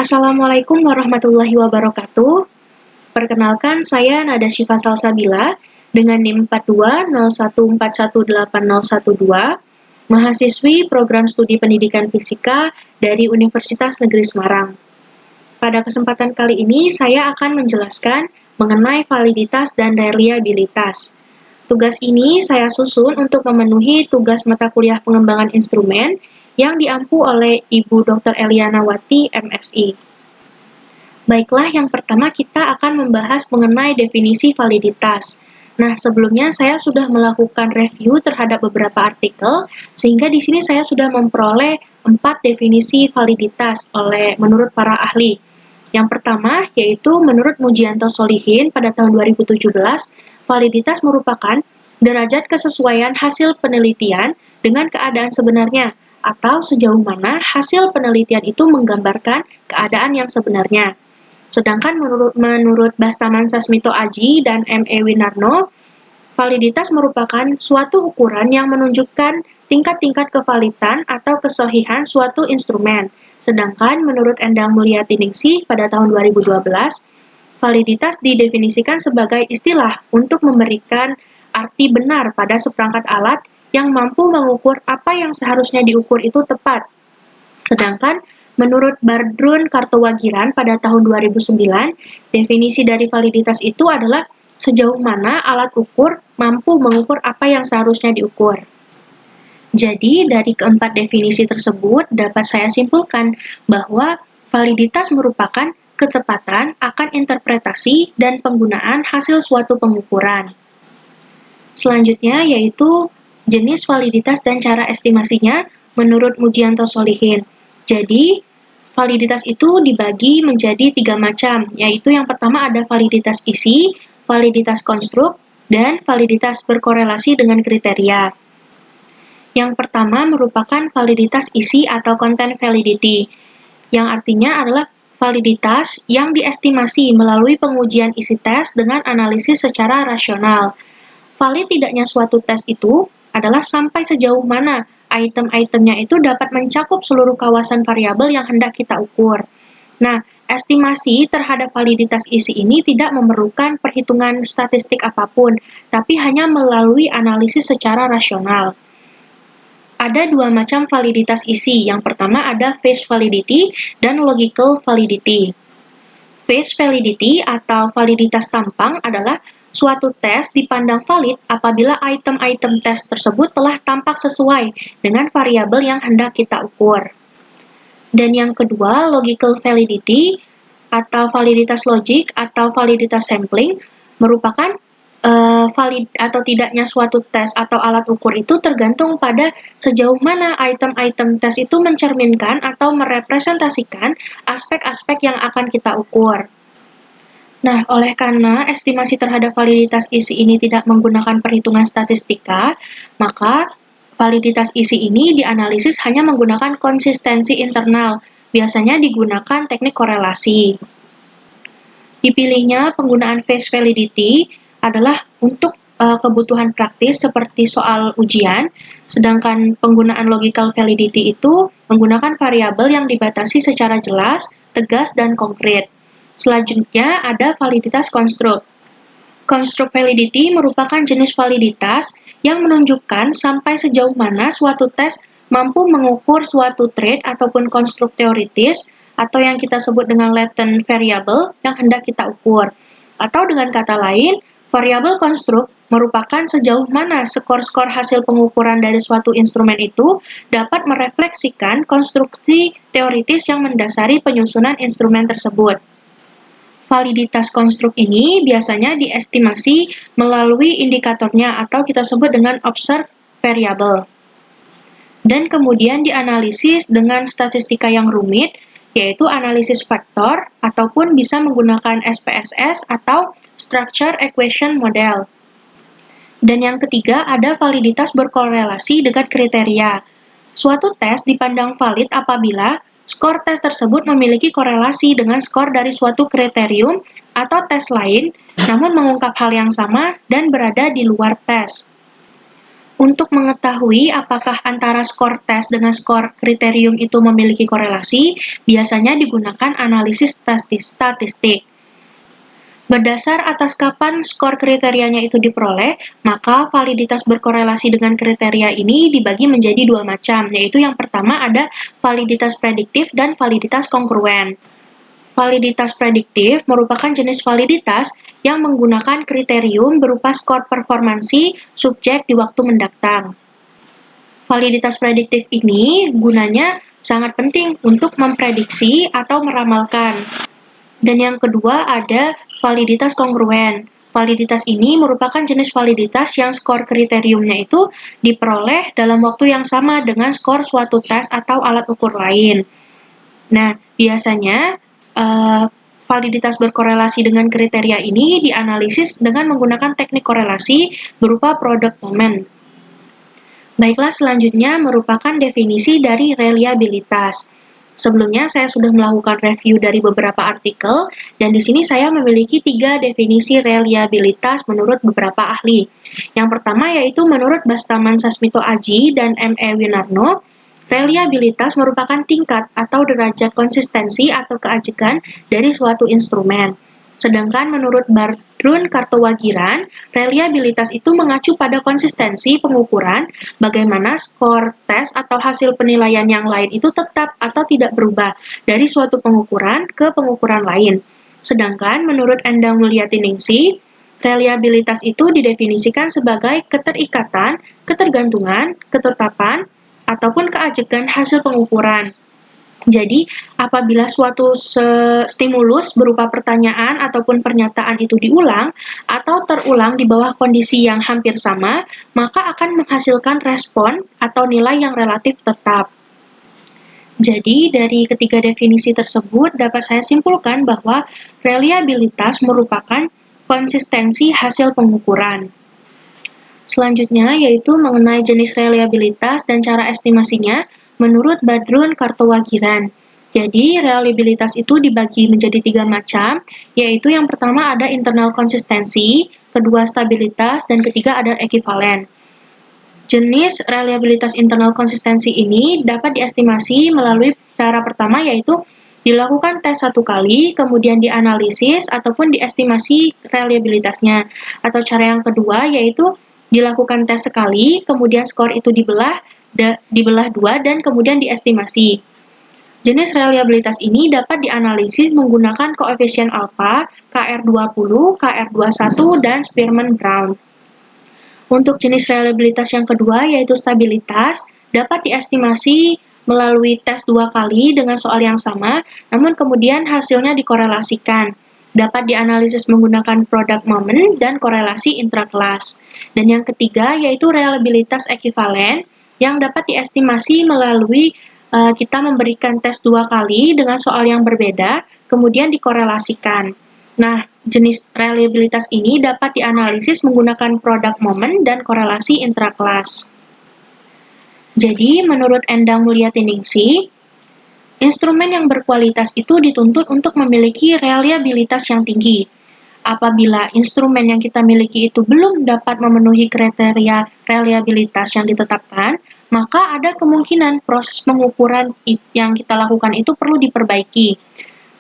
Assalamualaikum warahmatullahi wabarakatuh. Perkenalkan, saya Nada Syifa Salsabila dengan NIM 4201418012, mahasiswi Program Studi Pendidikan Fisika dari Universitas Negeri Semarang. Pada kesempatan kali ini, saya akan menjelaskan mengenai validitas dan reliabilitas. Tugas ini saya susun untuk memenuhi tugas mata kuliah pengembangan instrumen yang diampu oleh Ibu Dr. Eliana Wati, MSI. Baiklah, yang pertama kita akan membahas mengenai definisi validitas. Nah, sebelumnya saya sudah melakukan review terhadap beberapa artikel, sehingga di sini saya sudah memperoleh 4 definisi validitas menurut para ahli. Yang pertama, yaitu menurut Mujianto Solihin pada tahun 2017, validitas merupakan derajat kesesuaian hasil penelitian dengan keadaan sebenarnya, atau sejauh mana hasil penelitian itu menggambarkan keadaan yang sebenarnya. Sedangkan menurut Bastaman Sasmito Aji dan M.E. Winarno, validitas merupakan suatu ukuran yang menunjukkan tingkat-tingkat kevalidan atau kesohihan suatu instrumen. Sedangkan menurut Endang Mulyati Ningsih pada tahun 2012, validitas didefinisikan sebagai istilah untuk memberikan arti benar pada seperangkat alat yang mampu mengukur apa yang seharusnya diukur itu tepat. Sedangkan menurut Bardrun Kartowagiran pada tahun 2009, definisi dari validitas itu adalah sejauh mana alat ukur mampu mengukur apa yang seharusnya diukur. Jadi, dari keempat definisi tersebut dapat saya simpulkan bahwa validitas merupakan ketepatan akan interpretasi dan penggunaan hasil suatu pengukuran. Selanjutnya yaitu jenis validitas dan cara estimasinya menurut Mujianto Solihin. Jadi, validitas itu dibagi menjadi 3 macam, yaitu yang pertama ada validitas isi, validitas konstruk, dan validitas berkorelasi dengan kriteria. Yang pertama merupakan validitas isi atau content validity, yang artinya adalah validitas yang diestimasi melalui pengujian isi tes dengan analisis secara rasional. Valid tidaknya suatu tes itu adalah sampai sejauh mana item-itemnya itu dapat mencakup seluruh kawasan variabel yang hendak kita ukur. Nah, estimasi terhadap validitas isi ini tidak memerlukan perhitungan statistik apapun, tapi hanya melalui analisis secara rasional. Ada 2 macam validitas isi. Yang pertama ada face validity dan logical validity. Face validity atau validitas tampang adalah suatu tes dipandang valid apabila item-item tes tersebut telah tampak sesuai dengan variabel yang hendak kita ukur. Dan yang kedua, logical validity atau validitas logik atau validitas sampling merupakan valid atau tidaknya suatu tes atau alat ukur itu tergantung pada sejauh mana item-item tes itu mencerminkan atau merepresentasikan aspek-aspek yang akan kita ukur. Nah, oleh karena estimasi terhadap validitas isi ini tidak menggunakan perhitungan statistika, maka validitas isi ini dianalisis hanya menggunakan konsistensi internal, biasanya digunakan teknik korelasi. Dipilihnya penggunaan face validity adalah untuk kebutuhan praktis seperti soal ujian, sedangkan penggunaan logical validity itu menggunakan variabel yang dibatasi secara jelas, tegas, dan konkret. Selanjutnya ada validitas konstruk. Konstruk validity merupakan jenis validitas yang menunjukkan sampai sejauh mana suatu tes mampu mengukur suatu trait ataupun konstruk teoritis atau yang kita sebut dengan latent variable yang hendak kita ukur. Atau dengan kata lain, variabel konstruk merupakan sejauh mana skor-skor hasil pengukuran dari suatu instrumen itu dapat merefleksikan konstruksi teoritis yang mendasari penyusunan instrumen tersebut. Validitas konstruk ini biasanya diestimasi melalui indikatornya atau kita sebut dengan observed variable. Dan kemudian dianalisis dengan statistika yang rumit, yaitu analisis faktor ataupun bisa menggunakan SPSS atau Structure Equation Model. Dan yang ketiga ada validitas berkorelasi dengan kriteria. Suatu tes dipandang valid apabila skor tes tersebut memiliki korelasi dengan skor dari suatu kriterium atau tes lain, namun mengungkap hal yang sama dan berada di luar tes. Untuk mengetahui apakah antara skor tes dengan skor kriterium itu memiliki korelasi, biasanya digunakan analisis statistik. Berdasar atas kapan skor kriterianya itu diperoleh, maka validitas berkorelasi dengan kriteria ini dibagi menjadi dua macam, yaitu yang pertama ada validitas prediktif dan validitas kongruen. Validitas prediktif merupakan jenis validitas yang menggunakan kriterium berupa skor performansi subjek di waktu mendatang. Validitas prediktif ini gunanya sangat penting untuk memprediksi atau meramalkan. Dan yang kedua ada validitas kongruen. Validitas ini merupakan jenis validitas yang skor kriteriumnya itu diperoleh dalam waktu yang sama dengan skor suatu tes atau alat ukur lain. Nah, biasanya validitas berkorelasi dengan kriteria ini dianalisis dengan menggunakan teknik korelasi berupa product moment. Baiklah, selanjutnya merupakan definisi dari reliabilitas. Sebelumnya saya sudah melakukan review dari beberapa artikel, dan di sini saya memiliki 3 definisi reliabilitas menurut beberapa ahli. Yang pertama yaitu menurut Bastaman Sasmito Aji dan M.E. Winarno, reliabilitas merupakan tingkat atau derajat konsistensi atau keajekan dari suatu instrumen. Sedangkan menurut Bardrun Kartowagiran, reliabilitas itu mengacu pada konsistensi pengukuran bagaimana skor tes atau hasil penilaian yang lain itu tetap atau tidak berubah dari suatu pengukuran ke pengukuran lain. Sedangkan menurut Endang Mulyatiningsih, reliabilitas itu didefinisikan sebagai keterikatan, ketergantungan, ketetapan, ataupun keajekan hasil pengukuran. Jadi, apabila suatu stimulus berupa pertanyaan ataupun pernyataan itu diulang atau terulang di bawah kondisi yang hampir sama, maka akan menghasilkan respon atau nilai yang relatif tetap. Jadi, dari ketiga definisi tersebut dapat saya simpulkan bahwa reliabilitas merupakan konsistensi hasil pengukuran. Selanjutnya yaitu mengenai jenis reliabilitas dan cara estimasinya menurut Bardrun Kartowagiran. Jadi, reliabilitas itu dibagi menjadi 3 macam, yaitu yang pertama ada internal konsistensi, kedua stabilitas, dan ketiga ada ekivalen. Jenis reliabilitas internal konsistensi ini dapat diestimasi melalui cara pertama yaitu dilakukan tes 1 kali, kemudian dianalisis ataupun diestimasi reliabilitasnya. Atau cara yang kedua yaitu dilakukan tes sekali, kemudian skor itu dibelah 2 dan kemudian diestimasi. Jenis reliabilitas ini dapat dianalisis menggunakan koefisien alfa, KR20, KR21, dan Spearman-Brown. Untuk jenis reliabilitas yang kedua yaitu stabilitas, dapat diestimasi melalui tes 2 kali dengan soal yang sama, namun kemudian hasilnya dikorelasikan. Dapat dianalisis menggunakan product moment dan korelasi intrakelas. Dan yang ketiga yaitu reliabilitas ekivalen yang dapat diestimasi melalui kita memberikan tes 2 kali dengan soal yang berbeda, kemudian dikorelasikan. Nah, jenis reliabilitas ini dapat dianalisis menggunakan product moment dan korelasi intrakelas. Jadi, menurut Endang Mulyatiningsih, instrumen yang berkualitas itu dituntut untuk memiliki reliabilitas yang tinggi. Apabila instrumen yang kita miliki itu belum dapat memenuhi kriteria reliabilitas yang ditetapkan, maka ada kemungkinan proses pengukuran yang kita lakukan itu perlu diperbaiki.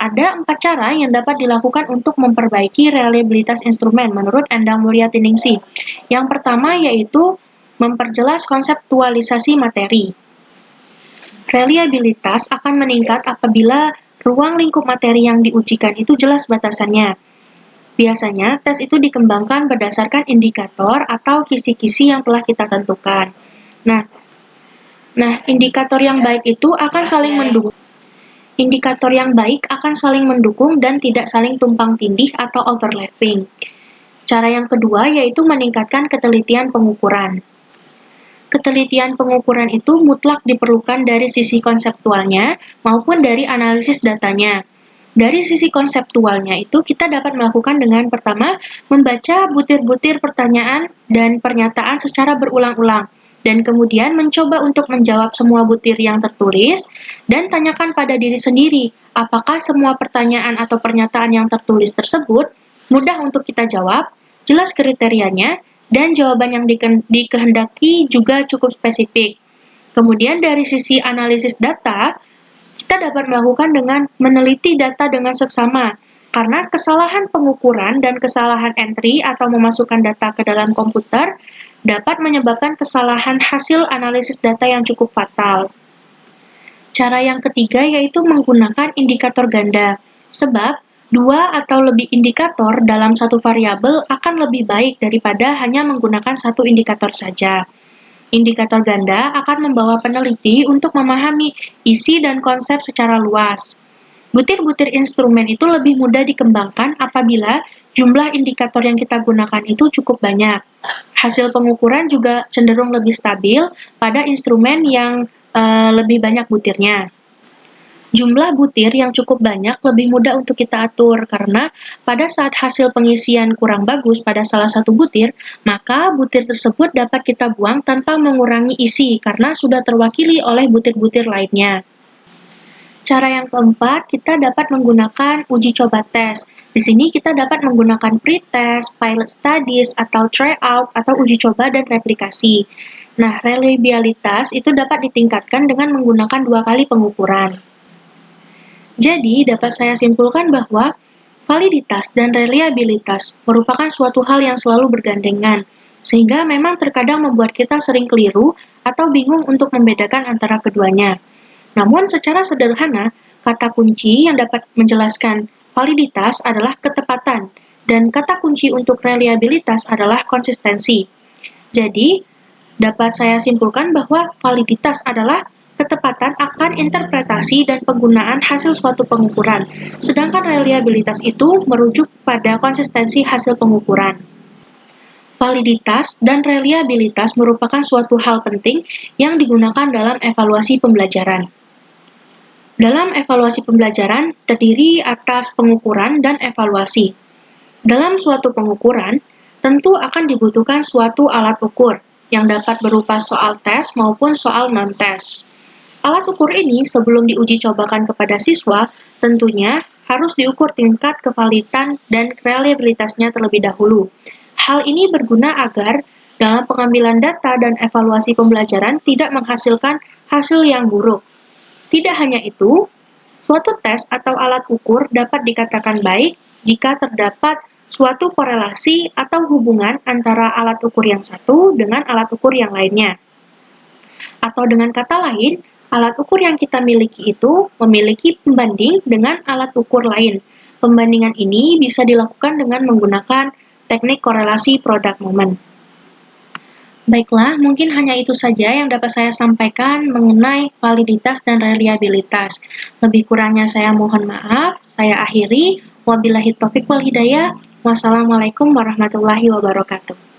Ada 4 cara yang dapat dilakukan untuk memperbaiki reliabilitas instrumen menurut Endang Mulyatiningsih. Yang pertama yaitu memperjelas konseptualisasi materi. Reliabilitas akan meningkat apabila ruang lingkup materi yang diujikan itu jelas batasannya. Biasanya, tes itu dikembangkan berdasarkan indikator atau kisi-kisi yang telah kita tentukan. Nah, indikator yang baik itu akan saling mendukung. Indikator yang baik akan saling mendukung dan tidak saling tumpang tindih atau overlapping. Cara yang kedua yaitu meningkatkan ketelitian pengukuran. Ketelitian pengukuran itu mutlak diperlukan dari sisi konseptualnya maupun dari analisis datanya. Dari sisi konseptualnya itu kita dapat melakukan dengan pertama, membaca butir-butir pertanyaan dan pernyataan secara berulang-ulang, dan kemudian mencoba untuk menjawab semua butir yang tertulis, dan tanyakan pada diri sendiri, apakah semua pertanyaan atau pernyataan yang tertulis tersebut mudah untuk kita jawab, jelas kriterianya, dan jawaban yang dikehendaki juga cukup spesifik. Kemudian dari sisi analisis data, kita dapat melakukan dengan meneliti data dengan seksama, karena kesalahan pengukuran dan kesalahan entry atau memasukkan data ke dalam komputer dapat menyebabkan kesalahan hasil analisis data yang cukup fatal. Cara yang ketiga yaitu menggunakan indikator ganda, sebab dua atau lebih indikator dalam satu variabel akan lebih baik daripada hanya menggunakan satu indikator saja. Indikator ganda akan membawa peneliti untuk memahami isi dan konsep secara luas. Butir-butir instrumen itu lebih mudah dikembangkan apabila jumlah indikator yang kita gunakan itu cukup banyak. Hasil pengukuran juga cenderung lebih stabil pada instrumen yang lebih banyak butirnya. Jumlah butir yang cukup banyak lebih mudah untuk kita atur karena pada saat hasil pengisian kurang bagus pada salah satu butir, maka butir tersebut dapat kita buang tanpa mengurangi isi karena sudah terwakili oleh butir-butir lainnya. Cara yang keempat, kita dapat menggunakan uji coba tes. Di sini kita dapat menggunakan pre-test, pilot studies, atau tryout, atau uji coba dan replikasi. Nah, reliabilitas itu dapat ditingkatkan dengan menggunakan 2 kali pengukuran. Jadi, dapat saya simpulkan bahwa validitas dan reliabilitas merupakan suatu hal yang selalu bergandengan, sehingga memang terkadang membuat kita sering keliru atau bingung untuk membedakan antara keduanya. Namun, secara sederhana, kata kunci yang dapat menjelaskan validitas adalah ketepatan, dan kata kunci untuk reliabilitas adalah konsistensi. Jadi, dapat saya simpulkan bahwa validitas adalah ketepatan akan interpretasi dan penggunaan hasil suatu pengukuran, sedangkan reliabilitas itu merujuk pada konsistensi hasil pengukuran. Validitas dan reliabilitas merupakan suatu hal penting yang digunakan dalam evaluasi pembelajaran. Dalam evaluasi pembelajaran terdiri atas pengukuran dan evaluasi. Dalam suatu pengukuran, tentu akan dibutuhkan suatu alat ukur yang dapat berupa soal tes maupun soal non-tes. Alat ukur ini sebelum diuji cobakan kepada siswa, tentunya harus diukur tingkat kevalidan dan reliabilitasnya terlebih dahulu. Hal ini berguna agar dalam pengambilan data dan evaluasi pembelajaran tidak menghasilkan hasil yang buruk. Tidak hanya itu, suatu tes atau alat ukur dapat dikatakan baik jika terdapat suatu korelasi atau hubungan antara alat ukur yang satu dengan alat ukur yang lainnya. Atau dengan kata lain, alat ukur yang kita miliki itu memiliki pembanding dengan alat ukur lain. Pembandingan ini bisa dilakukan dengan menggunakan teknik korelasi product moment. Baiklah, mungkin hanya itu saja yang dapat saya sampaikan mengenai validitas dan reliabilitas. Lebih kurangnya saya mohon maaf, saya akhiri. Wabillahi taufiq wal hidayah. Wassalamualaikum warahmatullahi wabarakatuh.